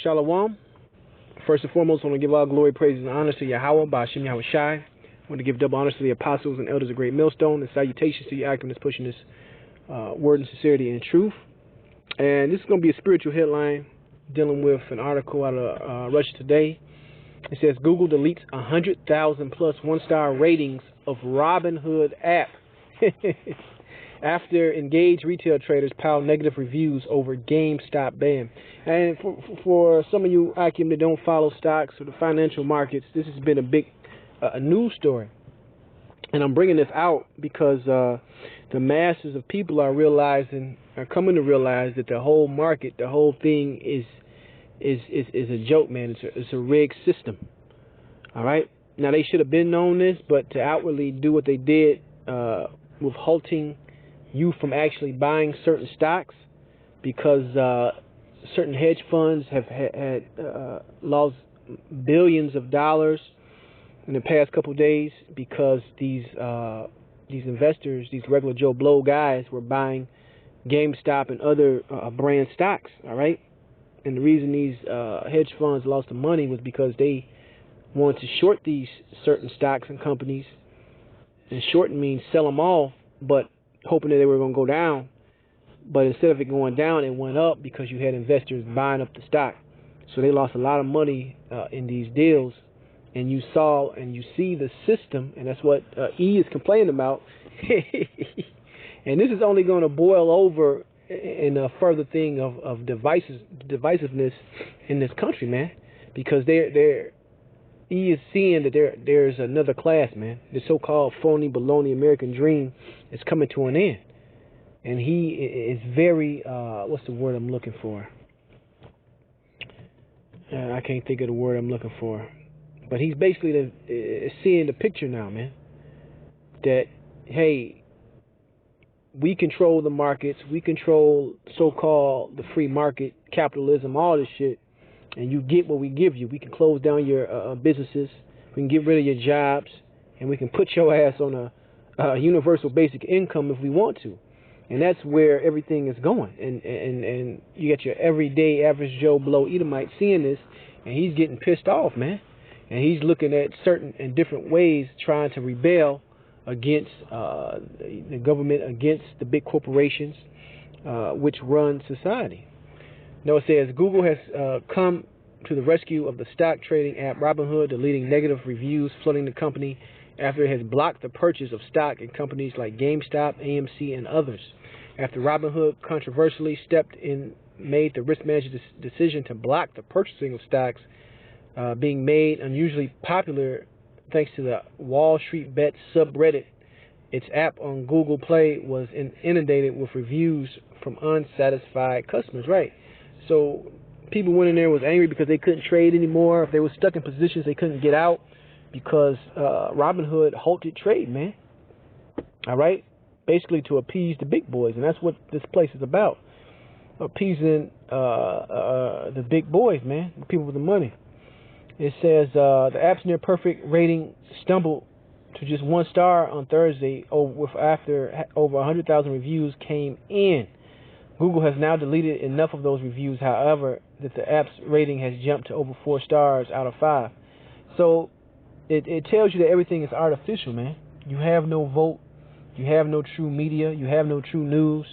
Shalom. First and foremost, I want to give all glory, praise, and honor to Yahweh, Ba'ashem Yahweh Shai. I want to give double honors to the apostles and elders of Great Millstone, and salutations to you activists pushing this word and sincerity and truth. And this is going to be a spiritual headline dealing with an article out of Russia Today. It says, Google deletes 100,000 plus one-star ratings of Robinhood app after engaged retail traders pile negative reviews over GameStop ban. And for some of you Akim that don't follow stocks or the financial markets, this has been a big news story. And I'm bringing this out because the masses of people are coming to realize that the whole market, the whole thing is a joke, man. It's a rigged system. All right. Now they should have been known this, but to outwardly do what they did with halting you from actually buying certain stocks, because certain hedge funds have had lost billions of dollars in the past couple of days because these investors, these regular Joe Blow guys, were buying GameStop and other brand stocks. All right. And the reason these hedge funds lost the money was because they wanted to short these certain stocks and companies. And shorting means sell them off, but hoping that they were going to go down. But instead of it going down, it went up because you had investors buying up the stock. So they lost a lot of money in these deals. And you saw and you see the system, and that's what E is complaining about. And this is only going to boil over in a further thing of divisiveness in this country, man, because he is seeing that there's another class, man. The so-called phony baloney American dream is coming to an end, and he is very what's the word I'm looking for? I can't think of the word I'm looking for, but he's basically seeing the picture now, man. That hey, we control the markets, we control so-called the free market, capitalism, all this shit, and you get what we give you. We can close down your businesses, we can get rid of your jobs, and we can put your ass on a universal basic income if we want to. And that's where everything is going. And you got your everyday average Joe Blow Edomite seeing this, and he's getting pissed off, man. And he's looking at certain and different ways trying to rebel against the government, against the big corporations which run society. Now it says Google has come to the rescue of the stock trading app Robinhood, deleting negative reviews flooding the company after it has blocked the purchase of stock in companies like GameStop, AMC, and others. After Robinhood controversially made the risk manager's decision to block the purchasing of stocks being made unusually popular thanks to the Wall Street Bet subreddit, its app on Google Play was inundated with reviews from unsatisfied customers. Right. So people went in there, was angry because they couldn't trade anymore. If they were stuck in positions, they couldn't get out because Robinhood halted trade, man. All right. Basically to appease the big boys. And that's what this place is about. Appeasing the big boys, man. The people with the money. It says the app's near perfect rating stumbled to just 1 star on Thursday after over 100,000 reviews came in. Google has now deleted enough of those reviews, however, that the app's rating has jumped to over 4 stars out of 5. So it tells you that everything is artificial, man. You have no vote. You have no true media. You have no true news.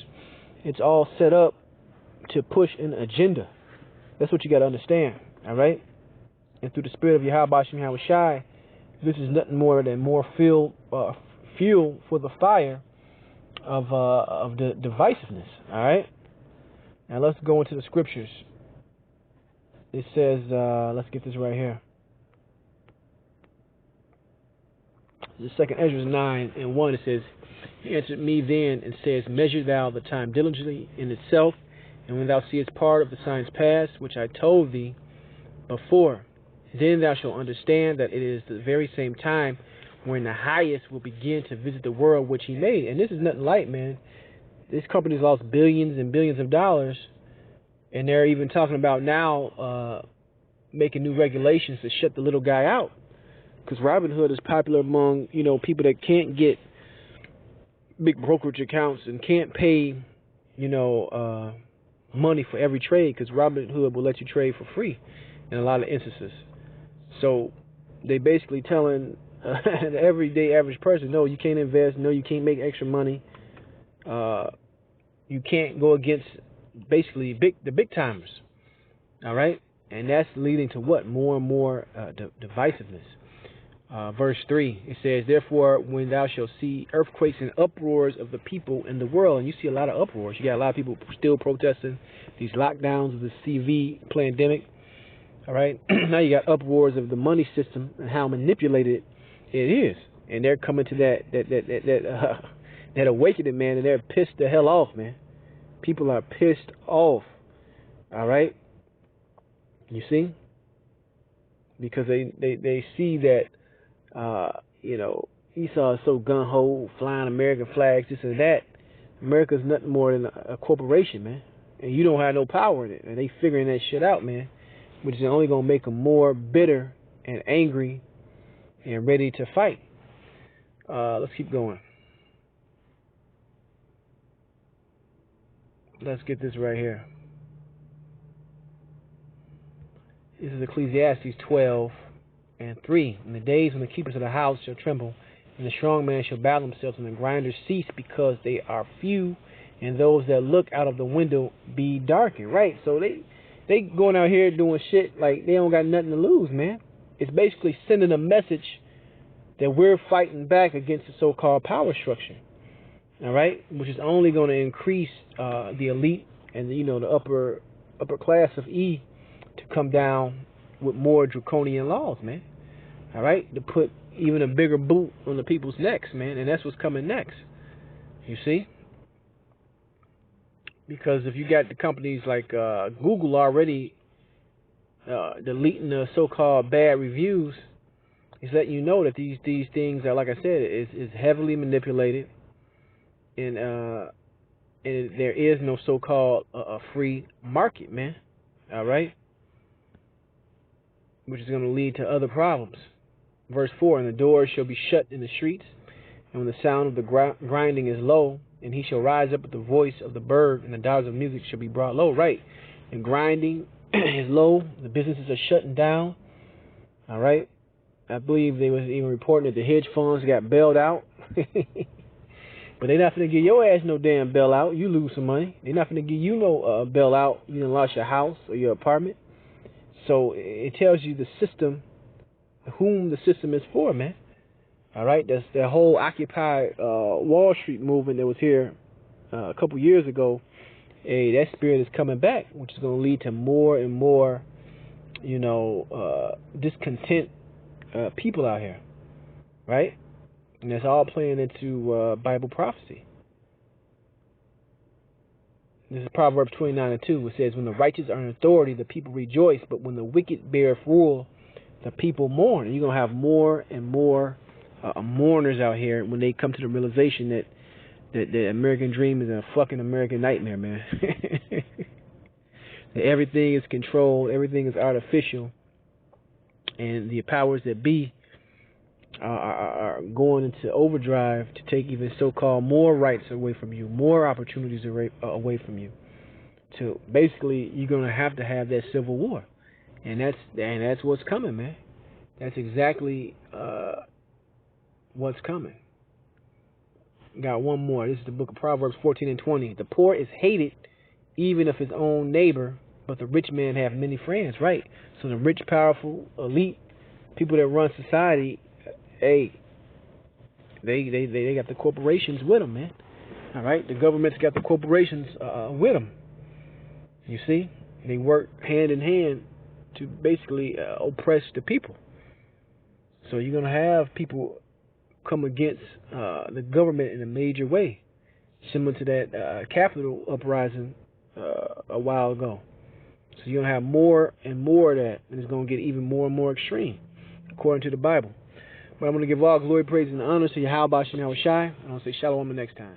It's all set up to push an agenda. That's what you got to understand, all right? And through the spirit of Yahweh Ba'ashem Yahweh Shai, this is nothing more than more fuel for the fire of the divisiveness. All right. Now let's go into the scriptures. It says, let's get this right here. The 2nd Ezra 9:1. It says, He answered me then and says, Measure thou the time diligently in itself, and when thou seest part of the signs past, which I told thee before, then thou shalt understand that it is the very same time when the highest will begin to visit the world which he made. And this is nothing light, man. This company's lost billions and billions of dollars, and they're even talking about now making new regulations to shut the little guy out. Because Robinhood is popular among, people that can't get big brokerage accounts and can't pay, money for every trade, because Robinhood will let you trade for free in a lot of instances. So they basically telling the everyday average person, no, you can't invest, no, you can't make extra money, you can't go against basically the big timers. All right, and that's leading to what? More and more divisiveness. Verse 3, it says, therefore, when thou shalt see earthquakes and uproars of the people in the world, and you see a lot of uproars, you got a lot of people still protesting these lockdowns of the CV pandemic. All right, now you got uproars of the money system and how manipulated it is, and they're coming to that awakening, man, and they're pissed the hell off, man. People are pissed off. All right, you see, because they see that Esau is so gung-ho, flying American flags, this and that. America's nothing more than a corporation, man, and you don't have no power in it, and they figuring that shit out, man, which is only going to make them more bitter and angry and ready to fight. Let's keep going. Let's get this right here. This is Ecclesiastes 12:3. In the days when the keepers of the house shall tremble, and the strong man shall bow themselves, and the grinders cease because they are few, and those that look out of the window be darkened. Right? So they going out here doing shit like they don't got nothing to lose, man. It's basically sending a message that we're fighting back against the so-called power structure. All right, which is only going to increase the elite and the upper class of E to come down with more draconian laws, man. All right, to put even a bigger boot on the people's necks, man, and that's what's coming next. You see, because if you got the companies like Google already deleting the so-called bad reviews, it's letting you know that these things are, like I said, is heavily manipulated. And there is no so-called a free market, man. All right, which is going to lead to other problems. Verse 4: and the doors shall be shut in the streets, and when the sound of the grinding is low, and he shall rise up with the voice of the bird, and the daughters of music shall be brought low. Right, and grinding is low. The businesses are shutting down. All right, I believe they was even reporting that the hedge funds got bailed out. But they're not going to give your ass no damn bailout. You lose some money. They're not going to give you no bailout. You done lost your house or your apartment. So it tells you the system, whom the system is for, man. All right, that's the whole Occupy Wall Street movement that was here a couple years ago. Hey, that spirit is coming back, which is going to lead to more and more, discontent people out here, right? And that's all playing into Bible prophecy. This is Proverbs 29:2. It says, when the righteous are in authority, the people rejoice, but when the wicked beareth rule, the people mourn. And you're going to have more and more mourners out here when they come to the realization that the American dream is a fucking American nightmare, man. That everything is controlled, everything is artificial, and the powers that be are going into overdrive to take even so-called more rights away from you, more opportunities away from you. So basically, you're going to have that civil war, and that's what's coming, man. That's exactly what's coming. Got one more. This is the book of Proverbs 14:20. The poor is hated even of his own neighbor, but the rich man have many friends. Right. So the rich, powerful, elite people that run society, hey, they got the corporations with them, man. All right, the government's got the corporations with them. You see, they work hand in hand to basically oppress the people. So you're gonna have people come against the government in a major way, similar to that Capitol uprising a while ago. So you're gonna have more and more of that, and it's gonna get even more and more extreme, according to the Bible. But I'm going to give all glory, praise, and honor to Yahweh Shem Shai. And I'll say shalom the next time.